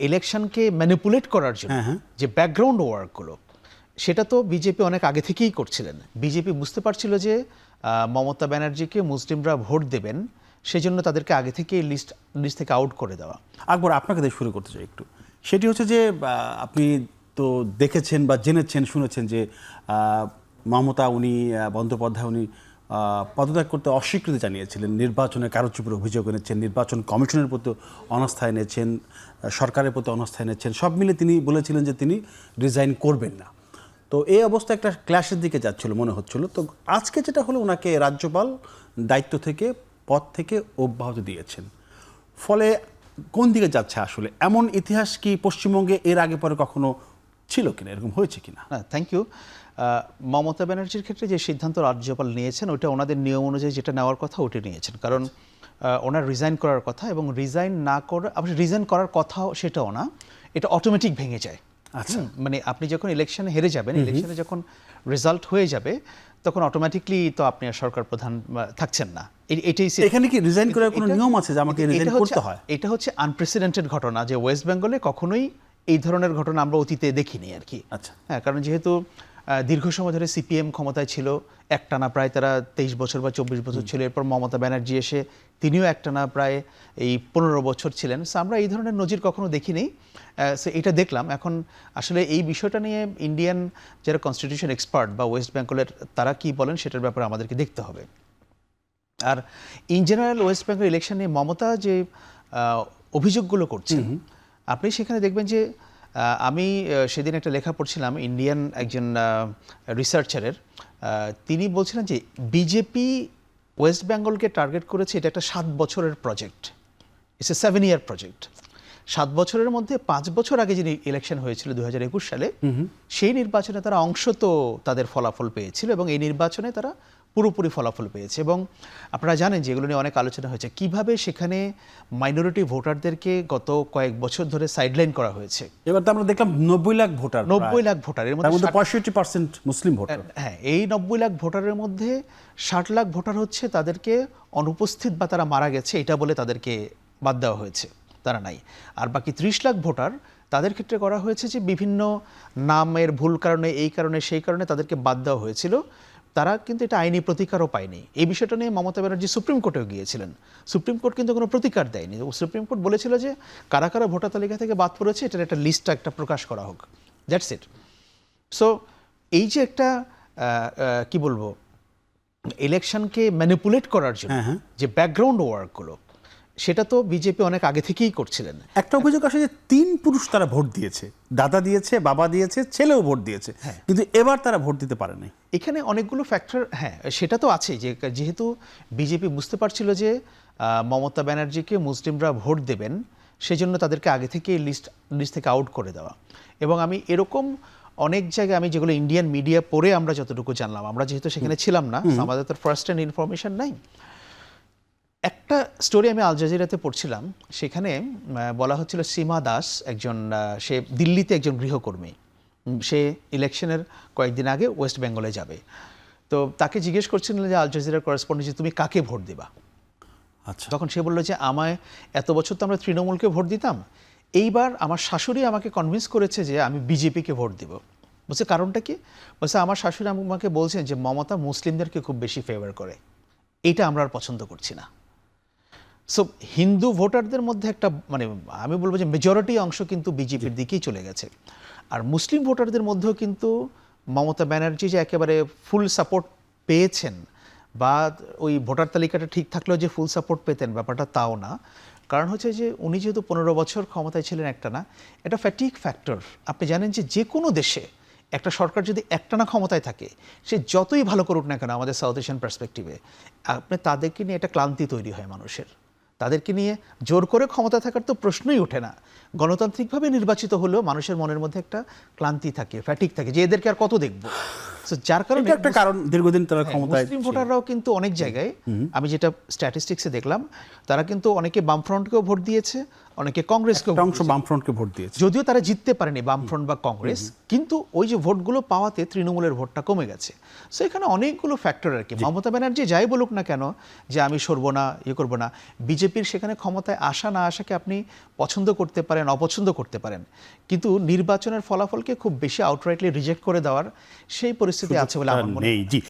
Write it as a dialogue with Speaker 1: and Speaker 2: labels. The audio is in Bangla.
Speaker 1: ইলেকশনকে ম্যানিপুলেট করার জন্য যে ব্যাকগ্রাউন্ড ওয়ার্কগুলো, সেটা তো বিজেপি অনেক আগে থেকেই করছিলেন। বিজেপি বুঝতে পারছিল যে মমতা ব্যানার্জিকে মুসলিমরা ভোট দেবেন, সেজন্য তাদেরকে আগে থেকেই লিস্ট থেকে আউট করে দেওয়া।
Speaker 2: আকবর, আপনাকে দিয়ে শুরু করতে চাই একটু। সেটি হচ্ছে যে আপনি তো দেখেছেন বা জেনেছেন, শুনেছেন যে মমতা বন্দ্যোপাধ্যায় উনি পদত্যাগ করতে অস্বীকৃতি জানিয়েছিলেন, নির্বাচনে কারচুপির অভিযোগ এনেছেন, নির্বাচন কমিশনের প্রতি অনাস্থা এনেছেন, সরকারের প্রতি অনাস্থা এনেছেন, সব মিলে তিনি বলেছিলেন যে তিনি রিজাইন করবেন না। তো এই অবস্থা একটা ক্ল্যাশের দিকে যাচ্ছিল মনে হচ্ছিল। তো আজকে যেটা হলো, ওনাকে রাজ্যপাল দায়িত্ব থেকে, পদ থেকে অব্যাহতি দিয়েছেন। ফলে কোন দিকে যাচ্ছে আসলে? এমন ইতিহাস কি পশ্চিমবঙ্গে এর আগে পরে কখনো ছিল কিনা, এরকম হয়েছে কিনা?
Speaker 1: Thank you. মমতা ব্যানার্জির ক্ষেত্রে যে সিদ্ধান্ত রাজ্যপাল নিয়েছেন, ওটা ওনাদের নিয়ম অনুযায়ী যেটা নেওয়ার কথা ওটা নিয়েছেন। কারণ ওনার রিজাইন করার কথা, এবং রিজাইন না করে রিজাইন করার কথাও সেটাও না, এটা অটোমেটিক ভেঙে যায়।
Speaker 2: আচ্ছা,
Speaker 1: মানে আপনি যখন ইলেকশনে হেরে যাবেন, ইলেকশনে যখন রেজাল্ট হয়ে যাবে, তখন অটোমেটিকলি তো আপনি আর সরকার প্রধান থাকছেন না। এটাই
Speaker 2: এখানে কি রিজাইন করার কোনো নিয়ম আছে যে আমাকে রিজাইন করতে হয়?
Speaker 1: এটা হচ্ছে আনপ্রেসিডেন্টেড ঘটনা, যে ওয়েস্ট বেঙ্গলে কখনোই এই ধরনের ঘটনা আমরা অতীতে দেখিনি আর কি।
Speaker 2: আচ্ছা,
Speaker 1: হ্যাঁ, কারণ যেহেতু দীর্ঘ সময় ধরে সিপিএম ক্ষমতায় ছিল, একটানা প্রায় তারা 23 বছর বা 24 বছর ছিল। এরপর মমতা ব্যানার্জি এসে তিনিও একটানা প্রায় এই 15 বছর ছিলেন। সো আমরা এই ধরনের নজির কখনো দেখিনি। সো এটা দেখলাম। এখন আসলে এই বিষয়টা নিয়ে ইন্ডিয়ান যারা কনস্টিটিউশন এক্সপার্ট বা ওয়েস্ট বেঙ্গলের তারা কি বলেন সেটার ব্যাপারে আমাদেরকে দেখতে হবে। আর in general West Bengal election নিয়ে মমতা যে অভিযোগগুলো করছেন, আপনি সেখানে দেখবেন যে আমি সেদিন একটা লেখা পড়ছিলাম ইন্ডিয়ান একজন রিসার্চারের। তিনি বলছিলেন যে বিজেপি ওয়েস্ট বেঙ্গলকে টার্গেট করেছে, এটা একটা 7 বছরের project, it's a 7-year project. 7 বছরের মধ্যে 5 বছর আগে যে ইলেকশন হয়েছিল 2021 সালে, সেই নির্বাচনে তারা অংশত তাদের ফলাফল পেয়েছিল, এবং এই নির্বাচনে তারা পুরোপুরি ফলাফল পেয়েছে। এবং আপনারা জানেন যে এগুলো নিয়ে অনেক আলোচনা হয়েছে, কিভাবে সেখানে মাইনরিটি ভোটারদেরকে গত কয়েক বছর ধরে সাইডলাইন করা হয়েছে।
Speaker 2: এবার তো আমরা দেখলাম 90 লাখ ভোটার,
Speaker 1: 90 লাখ ভোটার, এর মধ্যে
Speaker 2: 65% মুসলিম ভোটার।
Speaker 1: হ্যাঁ, এই 90 লাখ ভোটারের মধ্যে 60 লাখ ভোটার হচ্ছে তাদেরকে অনুপস্থিত বা তারা মারা গেছে এটা বলে তাদেরকে বাদ দেওয়া হয়েছে, তারা নাই। আর বাকি 30 লাখ ভোটার, তাদের ক্ষেত্রে করা হয়েছে যে বিভিন্ন নামের ভুল কারণে, এই কারণে, সেই কারণে তাদেরকে বাদ দেওয়া হয়েছিল। তারা কিন্তু এটা আইনি প্রতিকারও পায়নি। এই বিষয়টা নিয়ে মমতা ব্যানার্জি সুপ্রিম কোর্টেও গিয়েছিলেন। সুপ্রিম কোর্ট কিন্তু কোনো প্রতিকার দেয়নি। সুপ্রিম কোর্ট বলেছিল যে কারা কারা ভোটার তালিকা থেকে বাদ পড়েছে এটার একটা লিস্টটা একটা প্রকাশ করা হোক, দ্যাটস ইট। সো এই যে একটা কি বলবো, ইলেকশনকে ম্যানিপুলেট করার জন্য যে ব্যাকগ্রাউন্ড ওয়ার্কগুলো, সেটা তো বিজেপি অনেক আগে থেকেই করছিলেন।
Speaker 2: একটা অভিযোগ আসে যে 3 পুরুষ তারা ভোট দিয়েছে, দাদা দিয়েছে, বাবা দিয়েছে, ছেলেও ভোট দিয়েছে, কিন্তু এবার তারা ভোট দিতে পারেনি।
Speaker 1: এখানে অনেকগুলো ফ্যাক্টর, হ্যাঁ সেটা তো আছেই, যে যেহেতু বিজেপি বুঝতে পারছিল যে মমতা ব্যানার্জিকে মুসলিমরা ভোট দেবেন, সেজন্য তাদেরকে আগে থেকে লিস্ট থেকে আউট করে দেওয়া। এবং আমি এরকম অনেক জায়গায়, আমি যেগুলো ইন্ডিয়ান মিডিয়া পড়ে আমরা যতটুকু জানলাম, আমরা যেহেতু সেখানে ছিলাম না, আমাদের তো ফার্স্ট হ্যান্ড ইনফরমেশন নাই। একটা স্টোরি আমি আল জাজিরাতে পড়ছিলাম, সেখানে বলা হচ্ছিল সীমা দাস একজন, সে দিল্লিতে একজন গৃহকর্মী, সে ইলেকশনের কয়েকদিন আগে ওয়েস্ট বেঙ্গলে যাবে। তো তাকে জিজ্ঞেস করছিলেন যে আল জাজিরার করেসপন্ডেন্ট, যে তুমি কাকে ভোট দিবা?
Speaker 2: আচ্ছা,
Speaker 1: তখন সে বললো যে আমায় এত বছর তো আমরা তৃণমূলকে ভোট দিতাম, এইবার আমার শাশুড়ি আমাকে কনভিন্স করেছে যে আমি বিজেপিকে ভোট দিব। বলছে কারণটা কি? বলছে আমার শাশুড়ি আমাকে বলছেন যে মমতা মুসলিমদেরকে খুব বেশি ফেভার করে, এইটা আমরা আর পছন্দ করছি না। সো হিন্দু ভোটারদের মধ্যে একটা, মানে আমি বলবো যে মেজরিটি অংশ কিন্তু বিজেপির দিকেই চলে গেছে। আর মুসলিম ভোটারদের মধ্যেও কিন্তু মমতা ব্যানার্জি যে একেবারে ফুল সাপোর্ট পেয়েছেন, বা ওই ভোটার তালিকাটা ঠিক থাকলেও যে ফুল সাপোর্ট পেতেন, ব্যাপারটা তাও না। কারণ হচ্ছে যে উনি যেহেতু 15 বছর ক্ষমতায় ছিলেন একটানা, এটা ফ্যাটিক ফ্যাক্টর। আপনি জানেন যে কোনো দেশে একটা সরকার যদি একটানা ক্ষমতায় থাকে, সে যতই ভালো করুক না কেন আমাদের সাউথ এশিয়ান পার্সপেক্টিভে, আপনি তাদেরকে নিয়ে একটা ক্লান্তি তৈরি হয় মানুষের। তাদেরকে নিয়ে জোর করে ক্ষমতা থাকার তো প্রশ্নই ওঠে না। গণতান্ত্রিকভাবে নির্বাচিত হলেও মানুষের মনের মধ্যে একটা ক্লান্তি থাকে, ফ্যাটিক থাকে, যে এদেরকে আর কত দেখবো। যার কারণে
Speaker 2: একটা কারণ, দীর্ঘদিন তারা ক্ষমতায়।
Speaker 1: মুসলিম ভোটাররাও কিন্তু অনেক জায়গায়, আমি যেটা স্ট্যাটিস্টিক্সে দেখলাম, তারা কিন্তু অনেকে বামফ্রন্টকেও ভোট দিয়েছে, অনেকে কংগ্রেসকে
Speaker 2: একটা অংশ বামফ্রন্টকে ভোট দিয়েছে।
Speaker 1: যদিও তারা জিততে পারেনি বামফ্রন্ট বা কংগ্রেস, কিন্তু ওই যে ভোটগুলো পাওয়াতে তৃণমূলের ভোটটা কমে গেছে। সো এখানে অনেকগুলো ফ্যাক্টর আর কি। মমতা ব্যানার্জি যাই বলুক না কেন যে আমি সরবো না, করবো না, বিজেপির সেখানে ক্ষমতায় আসা না আসাকে আপনি পছন্দ করতে পারেন, অপছন্দ করতে পারেন, কিন্তু নির্বাচনের ফলাফলকে খুব বেশি আউটরাইটলি রিজেক্ট করে দেওয়ার সেই পরিস্থিতি আছে বলে আমার মনে হয়
Speaker 2: নেই। জি।